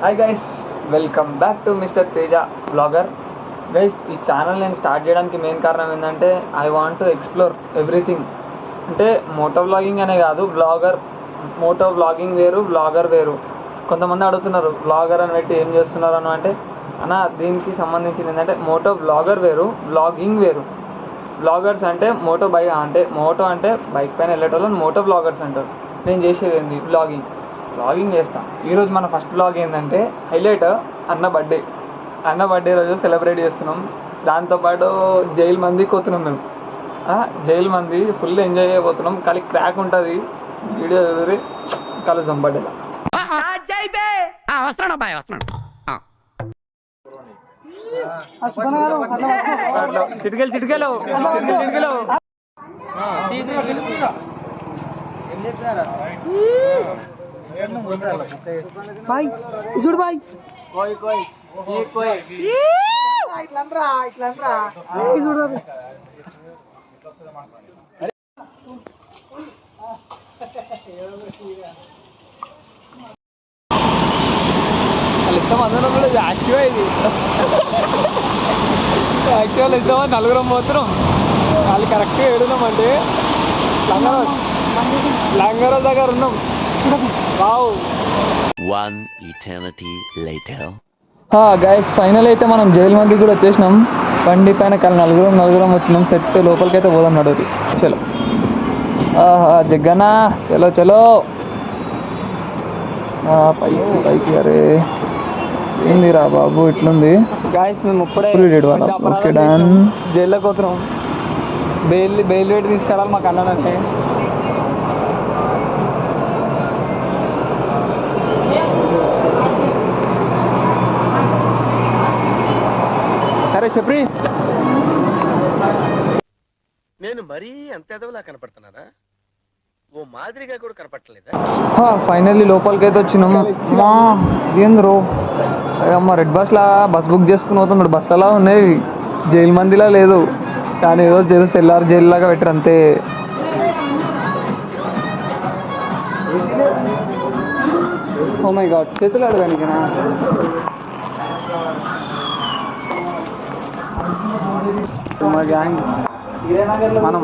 Hi guys, welcome back to mister Teja blogger. Guys, ఈ channel నేను start చేయడానికి main కారణం ఏంటంటే I want to explore everything. అంటే మోటో వ్లాగింగ్ అనే కాదు, మోటో వ్లాగింగ్ వేరు, బ్లాగర్ వేరు. కొంతమంది అడుగుతున్నారు బ్లాగర్ అని పెట్టి ఏం చేస్తున్నారు అని. అంటే అన్న, దీనికి సంబంధించింది ఏంటంటే మోటో బ్లాగర్ వేరు, బ్లాగింగ్ వేరు. బ్లాగర్స్ అంటే మోటో బైక్ పైన వెళ్ళేటోళ్ళని మోటో బ్లాగర్స్ అంటారు. నేను చేసేది ఏంది బ్లాగింగ్ చేస్తాను. ఈరోజు మన ఫస్ట్ బ్లాగ్ ఏంటంటే హైలైట్ అన్న బర్త్డే రోజు సెలబ్రేట్ చేస్తున్నాం. దాంతోపాటు జైలు మందికి పోతున్నాం మేము. జైలు మంది ఫుల్ ఎంజాయ్ చేయబోతున్నాం. కానీ క్రాక్ ఉంటుంది. వీడియో చదివి కలుద్దాం బర్త్డేలో. చిటికెలు भाई इसुड़ भाई कोई इट्लनरा इसुड़ भाई అందరం కూడా యాక్టివ్ ఇది యాక్టివ్ ఇద్దామని నలుగురం పోతున్నాం. వాళ్ళు కరెక్ట్గా ఏడున్నామంటే లంగరోజ్ దగ్గర ఉన్నాం. గైస్, ఫైనల్ అయితే మనం జైలు మంది కూడా వచ్చేసినాం. బండి పైన కల్ నలుగురం వచ్చినాం. సెట్ లోపలికి అయితే పోదాం. నడుది చలో. జగ్గనా చలో పైకి. అరే ఏందిరా బాబు ఇట్లుంది. గాయస్, మేము ఇప్పుడే జైల్లోకి పోతున్నాం. బెయిల్ పెట్టి తీసుకెళ్ళాలి మాకు అన్నానంటే. అరే చెప్పి, నేను మరీ అంత ఎదవలా కనపడుతున్నారా? ఓ మాదిరిగా కూడా కనపడలేదా? ఫైనల్లీ లోపలికి అయితే వచ్చినాం. ఏంద్రో అమ్మ, రెడ్ బస్ బుక్ చేసుకుని పోతున్నాడు. బస్ అలా ఉన్నాయి, జైలు మందిలా లేదు. కానీ ఏదో తెలుసు ఎల్లారు జైలు లాగా పెట్టారు అంతే. ఓ మై గాడ్, చేతులు అడగానికినా? మా గ్యాంగ్ మనం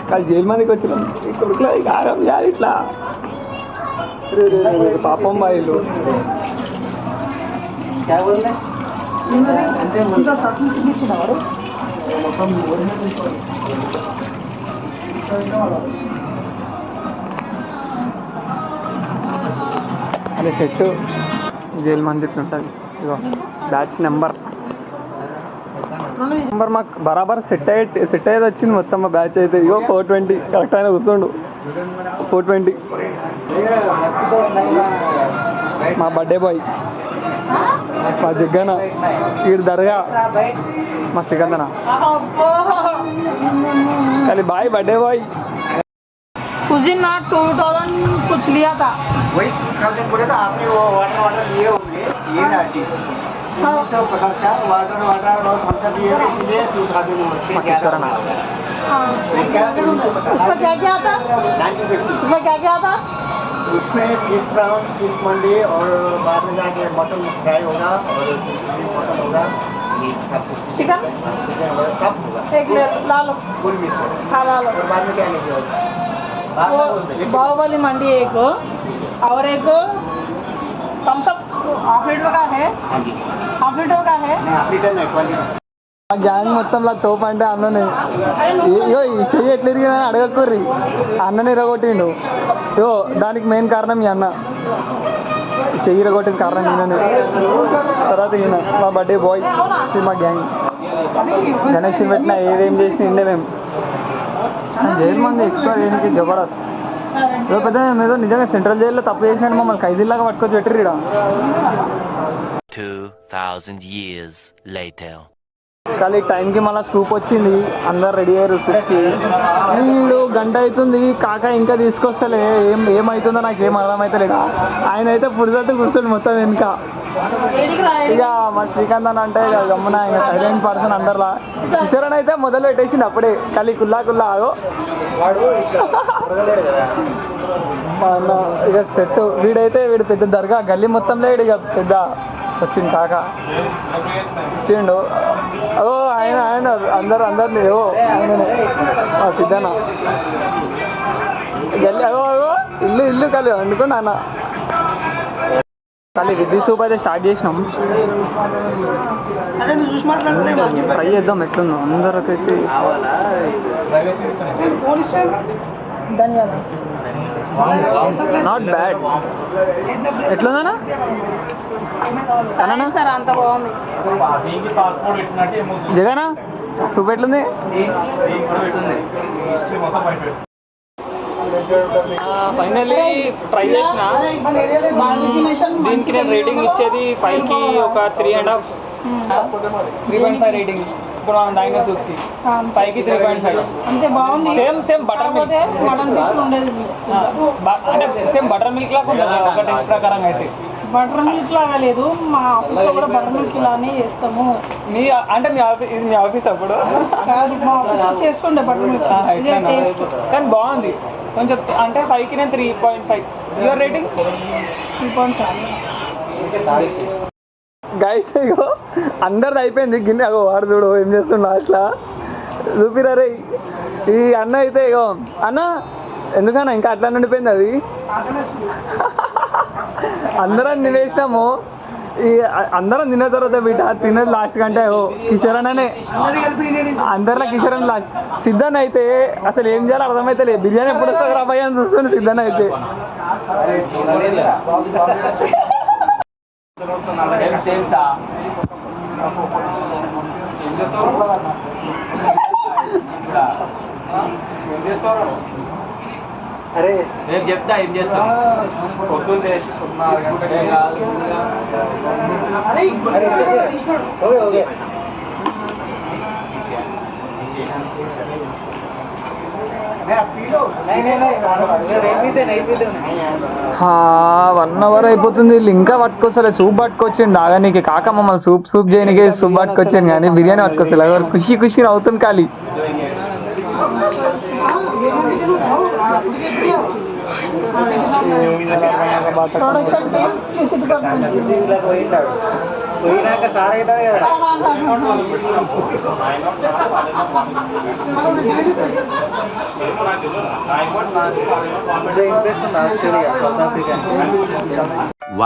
కానీ జైలు మందికి వచ్చినాం. కొడుకులో ఆగం చేయాలి ఇట్లా. పాపం బాయిలు అదే సెట్ జైలు మంది ఇట్లుంటుంది. ఇగో బ్యాచ్ నెంబర్ మాకు బరాబర్ సెట్ అయ్యేది వచ్చింది మొత్తం. మా బ్యాచ్ అయితే ఇగో 420 కరెక్ట్ అయినా కూర్చోండు. 420 మా బర్త్డే బాయ్, మా జగ్గన, వీడు దర్గా, మా శ్రీకందన. కానీ బాయ్ బర్త్డే బాయ్. उस दिन ना 2000 कुछ लिया था. वही 2000 बोले था आपने. वो वाटर लिए होंगे. ये ना चीज 150 का वाटर और थम्स अप लिए थे, इसलिए 2000 उसमें क्या था? उसमें फिश प्राउंस, फिश मंडी और बाद में जाके मटन फ्राई होगा और मटन होगा, चिकन होगा, सब होगा. एक ला लो, फुल मिक्स. हाँ ला लो. और बाद में क्या लीजिए? बाहुबली मंडी एक और एक थम्स अप हाफ लीटर का है. हाफ लीटर का है. हाफ लीटर नहीं, 20. ఆ గ్యాంగ్ మొత్తంలో తోపు అంటే అన్ననే. అయ్యో ఈ చెయ్యి ఎట్లా ఇరిగిందని అడగకుర్రి, అన్నని ఇరగొట్టిండు. యో దానికి మెయిన్ కారణం ఈ అన్న. చెయ్యి ఇరగొట్టిన కారణం ఈయననే. తర్వాత ఈయన మా బర్త్డే బాయ్, మా గ్యాంగ్. గణేష్ పెట్టిన ఏదేం చేసి ఇండే మేము. జైలు మంది ఎక్కువ దేనికి జబర్దస్త్. ఏదో పెద్ద ఏదో నిజంగా సెంట్రల్ జైల్లో తప్పు చేసినట్టు మమ్మల్ని ఖైదీలాగా పట్టుకొచ్చి పెట్టిర్రు ఈడ. 2000 years later. కానీ టైంకి మళ్ళీ సూప్ వచ్చింది. అందరు రెడీ అయ్యారు సూప్కి. వీడు గంట అవుతుంది కాక ఇంకా తీసుకొస్తలే. ఏమవుతుందో నాకు ఏం అర్థమవుతలేడా. ఆయన అయితే పురుసట్టు కూర్చోండి మొత్తం వెనుక. ఇక మా శ్రీకాంత్ అని అంటే ఇక గమ్మున ఆయన సైలెంట్ పర్సన్ అందరిలా. కిషోరన్ అయితే మొదలు పెట్టేసిండు అప్పుడే. కలి కుల్లా ఆగో మా అన్న ఇక సెట్. వీడు పెద్ద దర్గా గల్లీ మొత్తంలో వీడు ఇక పెద్ద వచ్చింది కాక వచ్చిండు. ఓ ఆయన అందరినీ ఓ ఆయననే సిద్ధన్న గల్లీ ఇల్లు కలి అనుకోండి అన్న. ఖాళీ రివ్యూ సూప్ అయితే స్టార్ట్ చేసినాం. ట్రై చేద్దాం ఎట్లుందో అందరికైతే. Not bad. ఎట్లుందన్నా అంత బాగుంది. జగనా సూప్ ఎట్లుంది? ఫైనల్లీ ట్రై చేసిన. దీనికి నేను రేటింగ్ ఇచ్చేది 5కి ఒక 3.5 3.5 రేటింగ్. ఇప్పుడు మనం తాగిన సూప్కి 5కి 3.5. అంతే బాగుంది. Same butter milk mutton piece ఉండేది. అంటే సేమ్ బటర్ మిల్క్ లాగా ఉంటుంది ఒక టేస్ట్ ప్రకారం అయితే. బటర్ మిల్క్ లాగా లేదు, మా ఆఫీస్లో కూడా బటర్ మిల్క్ ఇలానే చేస్తాము. అంటే మీ ఆఫీస్ అప్పుడు కాదు, మా ఆఫీస్లో చేస్తుండే బటర్ మిల్క్. ఇదే టేస్ట్ కానీ బాగుంది కొంచెం. అంటే 5కి నేను 3.5. Your rating? 3.5. గైస్ ఇగో అందరిది అయిపోయింది గిన్నె. అగో వాడు చూడు ఏం చేస్తుండ అట్లా చూపిరా రే. ఈ అన్న అయితే ఇగో అన్న ఎందుకన్నా ఇంకా అట్లా ఉండిపోయింది అది. అందరం తినేసినాము. ఈ అందరం తిన్న తర్వాత బిడ్డ తిన్నది లాస్ట్ కంటే కిషోరన్ అనే అందరిలో కిషోరన్ లాస్ట్. సిద్ధన్ అయితే అసలు ఏం చేయాలో అర్థమైతే లేదు. బిర్యానీ ఎప్పుడు వస్తుంది రాబాయి అని చూస్తుంది సిద్ధన్ అయితే. అరే రేపు చెప్తా ఏం చేస్తాం. పొద్దున్న 6 గంటలకి వన్ అవర్ అయిపోతుంది. వీళ్ళు ఇంకా పట్టుకొస్తలే. సూప్ పట్టుకొచ్చిండు ఆగానికి. కాక మమ్మల్ని సూప్ చేయడానికి సూప్ పట్టుకొచ్చాను కానీ బిర్యానీ పట్టుకొస్తలే. ఎవరు ఖుషి అవుతుంది ఖాళీ. పోయినాక సార్ అవుతాడు కదా.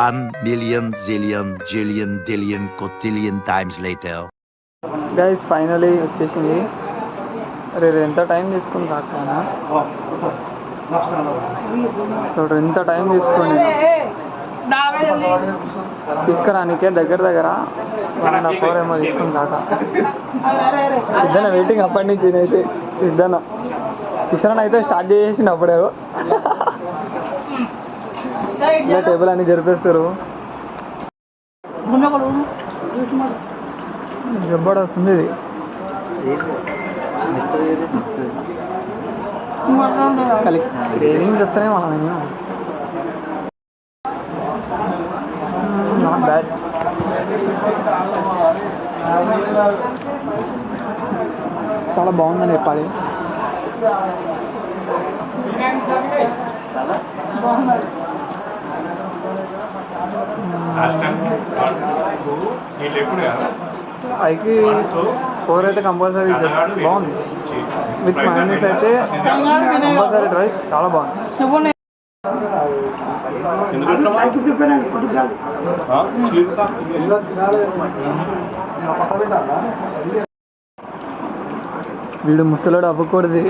One million zillion jillion dillion cotillion times later. Guys finally వచ్చేసింది. అరే ఎంత టైం తీసుకుని రాకపోయినా సో ఎంత టైం తీసుకుని తీసుకురానికే దగ్గర 1.5 hour ఏమో తీసుకుని కాక. సిద్ధన వెయిటింగ్ అప్పటి నుంచి. నేనైతే సిద్ధన కిషోరన్ అయితే స్టార్ట్ చేసేసిన అప్పుడే ఇలా టేబుల్ అన్ని జరిపేస్తారు. జబ్బడు వస్తుంది ఇది. క్రేవింగ్స్ వస్తానే మనం నాట్ బ్యాడ్. చాలా బాగుందని చెప్పాలి. ఐకి 4 అయితే కంపల్సరీ బాగుంది. విత్ మైనస్ అయితే కంపల్సరీ ట్రై. చాలా బాగుంది. వీడు ముసలోడు అవ్వకూడదు.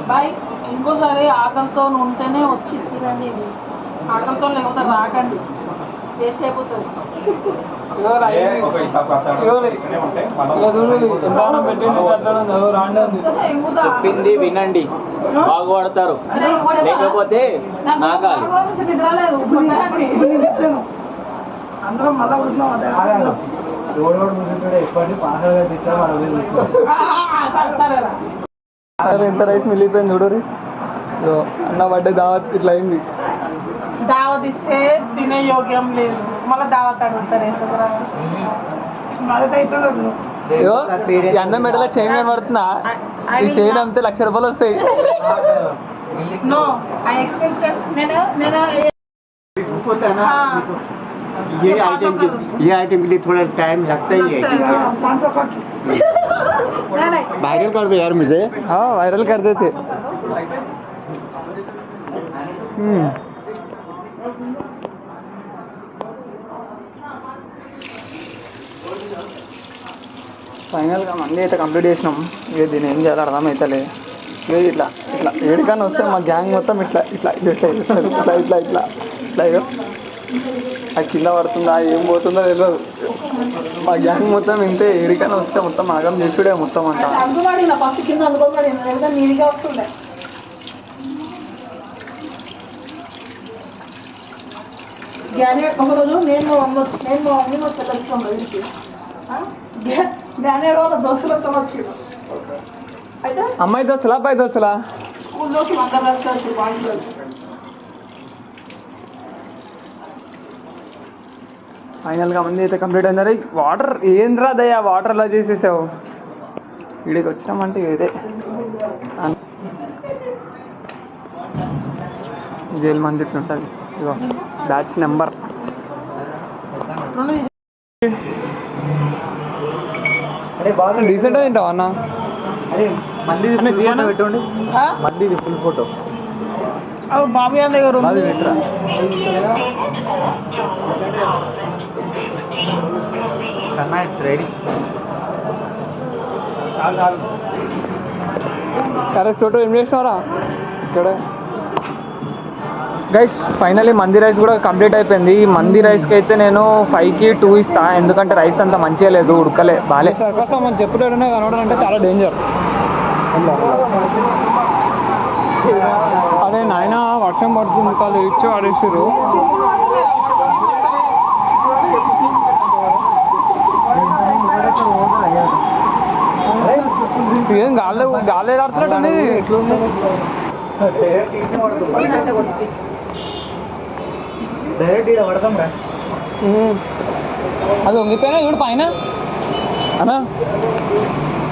బాయ్ ఇంకోసారి ఆకలితో ఉంటేనే వచ్చి తినండి, ఆకలితో లేకపోతే రాకండి, టేస్ట్ అయిపోతుంది. చెప్పింది వినండి, బాగుపడతారు, లేకపోతే నాకాలి. అందరం మళ్ళా ఎంత రైస్ మిగిలిపోయింది చూడరు. అన్న బర్త్డే దావత్ ఇట్లా అయింది. దావత్ ఇస్తే తినే యోగ్యం లేదు, మళ్ళీ దావత్ అడుగుతారు ఎందుకురా. అయ్యో ఈ అన్నం మెడలో చైన్ కనబడుతుందా? ఈ చైన్ అమ్మితే ₹1,00,000 వస్తాయి. నో ఐ ఎక్స్పెక్టెడ్ నేను होता है ना, ये आइटम के लिए थोड़ा टाइम लगता ही है. वायरल कर दो यार मुझे. हाँ वायरल कर देते. ఫైనల్గా మంది అయితే కంప్లీట్ చేసినాం. ఇక దీన్ని ఏం చేయాలో అర్థమవుతలే. ఇక ఇట్లా ఇట్లా ఏడికన్నా వస్తే మా గ్యాంగ్ మొత్తం ఇట్లా ఇట్లా ఇట్లా ఇట్లా ఇట్లా ఇట్లా ఇట్లా ఇట్లా ఇగో అది కింద పడుతుందా ఏం పోతుందో తెలియదు. మా గ్యాంగ్ మొత్తం ఇంతే. ఏడికన్నా వస్తే మొత్తం ఆగం చేసుడే మొత్తం అంట. అందుబాడిన ఫస్ట్ కింద అందుకోబడిన లేదా నీరుగా వస్తుండే. జ్ఞాని ఒకరోజు నేను మా మమ్మీ తెలుసుకోం ఇంటికి. జ్ఞాని వాళ్ళ దోస్తులతో వచ్చాడు. అయితే అమ్మాయి దోస్తులా అబ్బాయి దోస్తులా? స్కూల్లోకి అందరు వచ్చి బాండ్లు వచ్చి ఫైనల్గా మంది అయితే కంప్లీట్ అయింది. వాటర్ ఏంద్రా దయ్యా వాటర్లో చేసేసావు. వీడికి వచ్చినామంటే ఇదే జైలు మంది ఇట్లా ఉంటుంది. ఇగో బ్యాచ్ నెంబర్. రీసెంట్గా తింటావా అన్న? మంది పెట్టండి, మంది ఫుల్ ఫోటో బాబు గారి దగ్గర ఉంది. పెట్టరా రెడీ. సరే చోటు ఏం చేసినారా ఇక్కడ గైస్? ఫైనలీ మంది రైస్ కూడా కంప్లీట్ అయిపోయింది. ఈ మంది రైస్కి అయితే నేను 5కి 2 ఇస్తా. ఎందుకంటే రైస్ అంత మంచిగా లేదు, ఉడకలే బాలే. సర్కస్ మనం చెప్పులేడనే కనవడాలంటే చాలా డేంజర్. అరే నాయన వర్షం పడుతుంది, కాదు ఇచ్చి ఆడేసారు. ఏం గాలి ఆడుతున్నట్టు అది వంగిపోయినా చూడు పైన అన్నా,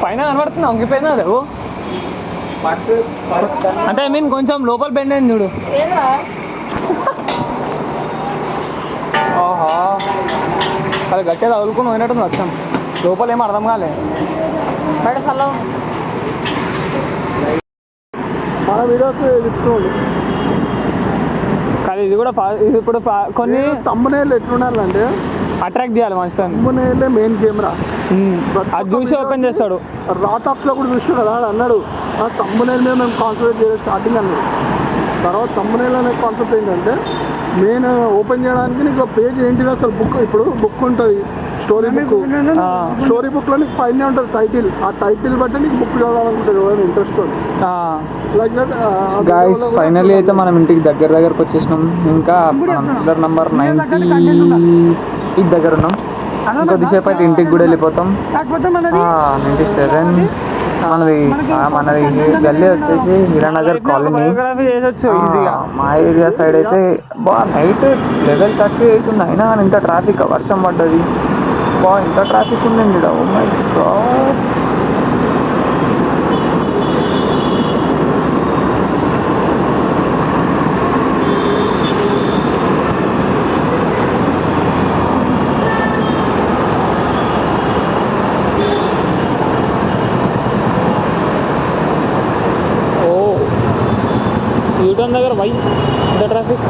పైన కనబడుతుంది వంగిపోయినా అది. అంటే ఐ మీన్ కొంచెం లోపల బెండ్ అయింది చూడు. ఓహో అది గట్టిగా తగులుకుని పోయినట్టు వచ్చాం. లోపల ఏం అర్థం కాలే. బయట స్థలం మన వీడియోస్ తీసుకోండి. కానీ ఇది కూడా ఇది ఇప్పుడు కొన్ని తమ్మునేళ్ళు ఎట్లుండాలంటే అట్రాక్ట్ చేయాలి మనుషులని. తమ్మునేళ్ళే మెయిన్ కెమెరా. అది చూసి ఓపెన్ చేస్తాడు. రాటాక్స్లో కూడా చూసినా కదా అన్నాడు, ఆ తమ్మునేల్ మీద మేము కాన్సన్ట్రేట్ చేయలేదు స్టార్టింగ్ అన్నాడు. తర్వాత తమ్మునేల్ అనే కాన్సెప్ట్ ఏంటంటే మెయిన్ ఓపెన్ చేయడానికి నీకు పేజ్ ఏంటిది అసలు బుక్. ఇప్పుడు బుక్ ఉంటుంది, స్టోరీ బుక్. స్టోరీ బుక్లో నీకు పైన ఉంటుంది టైటిల్. ఆ టైటిల్ బట్టి నీకు బుక్ చదవాలనుకుంటుంది ఎవరైనా ఇంట్రెస్ట్ ఉంది. లైక్ దట్ గైస్ ఫైనల్లీ అయితే మనం ఇంటికి దగ్గరకు వచ్చేసినాం. ఇంకా అందరు నంబర్ 98 దగ్గర ఉన్నాం. కొద్దిసేపు అయితే ఇంటికి కూడా వెళ్ళిపోతాం. 97 మనది గల్లీ వచ్చేసి హీరానగర్ కాలనీ. మా ఏరియా సైడ్ అయితే నైట్ 11:38 ఉంది, అయినా కానీ ఇంత ట్రాఫిక్. వర్షం పడ్డది, ఇంత ట్రాఫిక్ ఉందండి. Oh my god. యూటర్న్ దగ్గర వై ఇంత ట్రాఫిక్.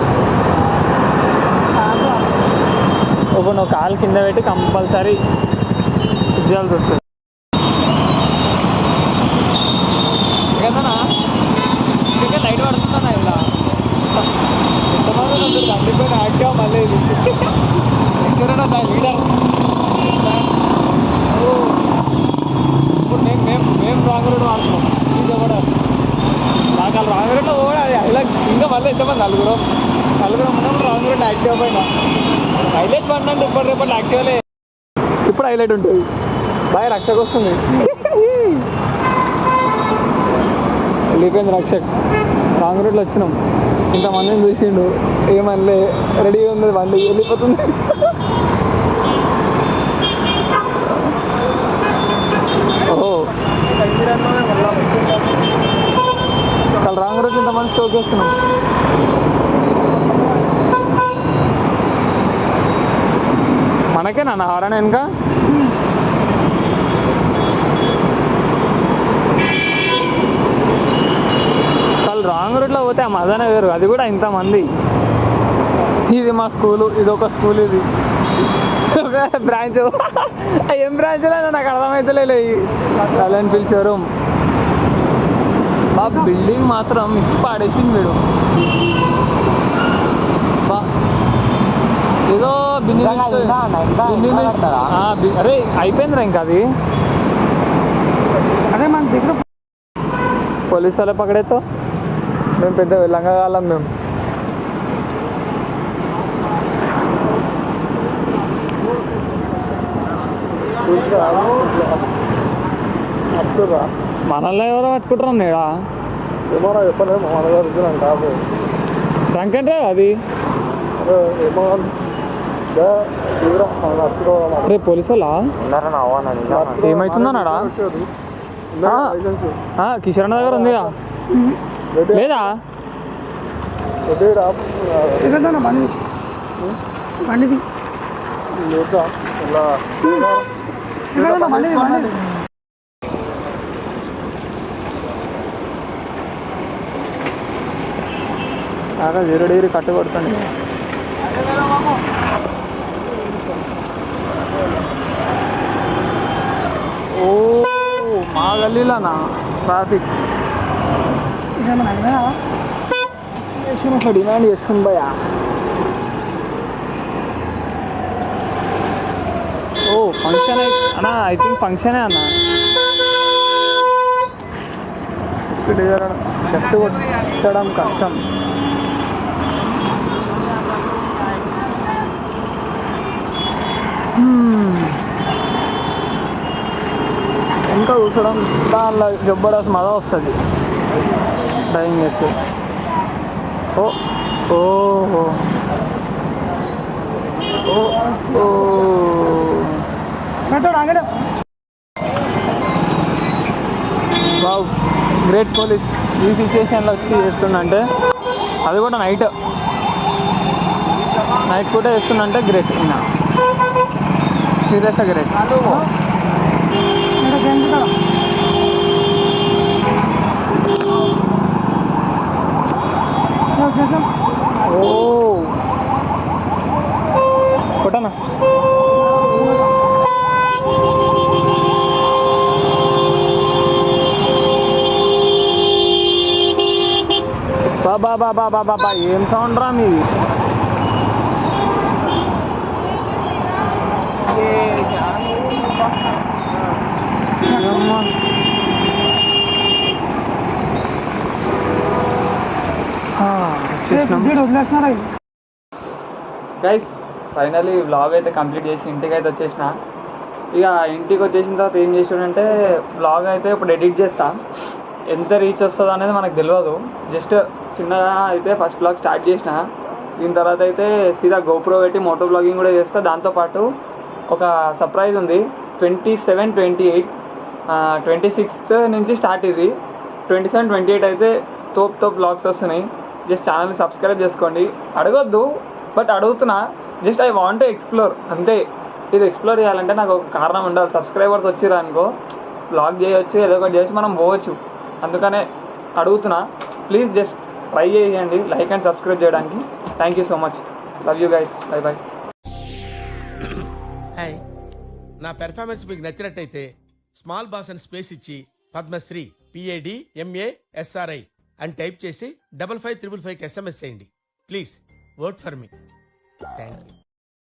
ఒక నువ్వు కాలు కింద పెట్టి కంపల్సరీ సిగ్నల్స్ వస్తుంది కదా. ఎంతమంది నలుగురు ఉన్నప్పుడు రాంగ్ రూట్ యాక్టివ్ పోయినా హైలైట్ పడినంటే ఇప్పటి రేపటి యాక్టివ్లే ఇప్పుడు హైలైట్ ఉంటుంది బాయ్ రక్షకు వస్తుంది వెళ్ళిపోయింది రక్షక్ రాంగ్ రూట్లో వచ్చినాం ఇంతమందిని చూసిండు ఏమనలే రెడీ ఉంది బండి వెళ్ళిపోతుంది ఓహో అసలు రాంగ్ రూట్లో ఇంతమంది స్టోక్ చేస్తున్నాం మనకేనా ఆరణ వెనక రాంగ్ రూట్లో పోతే ఆ మజానే వేరు అది కూడా ఇంతమంది ఇది మా స్కూలు ఇది ఒక స్కూల్ ఇది ఒక బ్రాంచ్ ఏం బ్రాంచ్లో నాకు అర్థమవుతలే రాయల్ ఎన్ఫీల్డ్ షోరూమ్ ఆ బిల్డింగ్ మాత్రం ఇచ్చి పాడేసింది వీడు ఏదో అరే అయిపోయిందిరా ఇంకా అది అదే మన దగ్గర పోలీసు వాళ్ళే పకడేతో మేము పెద్ద లంగగాలం మేము మనల్ని ఎవరో పట్టుకుంటున్నాం నేడా ఏమో చెప్పలేము మన జరుగుతున్నాం కాదు డ్రంక్ అండ్ డ్రైవ్ అది ఏమో రే పోలీసు వాళ్ళ ఏమవుతుందన్నాడా కిషోర్ దగ్గర ఉందిగా లేదా బండిది బాగా 0 డిగ్రీ కట్టు కొడుతుంది ఓ మా గల్లీలోనా ట్రాఫిక్ డిమాండ్ చేస్తుంది భయా ఓ ఫంక్షన్ అన్నా ఐ థింక్ ఫంక్షనే అన్న చెట్టు కొట్టడం కష్టం ఇంకా కూర్చోడం దానిలో జబ్బడాస్ మజా వస్తుంది డ్రైవింగ్ చేస్తే ఓ ఓ ఓ వావ్ గ్రేట్ పోలీస్ ఈ సిచ్యువేషన్లో వచ్చి చేస్తుందంటే అది కూడా నైట్ కూడా చేస్తుందంటే గ్రేట్ ఇంకా సీరియస్గా గ్రేట్ ఓ కొట్టనా బాబా ఏం సౌండ్ రా మీది గైస్ ఫైనలీ వ్లాగ్ అయితే కంప్లీట్ చేసి ఇంటికి అయితే వచ్చేసిన ఇక ఇంటికి వచ్చేసిన తర్వాత ఏం చేసాడంటే వ్లాగ్ అయితే ఇప్పుడు ఎడిట్ చేస్తా ఎంత రీచ్ వస్తుందో అనేది మనకు తెలియదు జస్ట్ చిన్నగా అయితే ఫస్ట్ వ్లాగ్ స్టార్ట్ చేసిన దీని తర్వాత అయితే సీదా గోప్రో పెట్టి మోటో వ్లాగింగ్ కూడా చేస్తా దాంతోపాటు ఒక సర్ప్రైజ్ ఉంది 27, 28, 26th నుంచి స్టార్ట్ ఇది 27, 28 అయితే తోప్ వ్లాగ్స్ వస్తున్నాయి జస్ట్ ఛానల్ని సబ్స్క్రైబ్ చేసుకోండి అడగొద్దు బట్ అడుగుతున్నా just I want to explore అంతే ఇది ఎక్స్ప్లోర్ చేయాలంటే నాకు ఒక కారణం ఉండాలి సబ్స్క్రైబర్స్ వచ్చిరా అనుకో వ్లాగ్ చేయొచ్చు ఏదో ఒకటి చేసి మనం పోవచ్చు అందుకనే అడుగుతున్నా ప్లీజ్ జస్ట్ ట్రై చేయండి లైక్ అండ్ సబ్స్క్రైబ్ చేయడానికి thank you so much love you guys bye hi నా పెర్ఫార్మెన్స్ మీకు నచ్చినట్టయితే స్మాల్ బాస్ అని స్పేస్ ఇచ్చి పద్మశ్రీ PADMASRI అని టైప్ చేసి 5555 SMS చేయండి please work for me thank you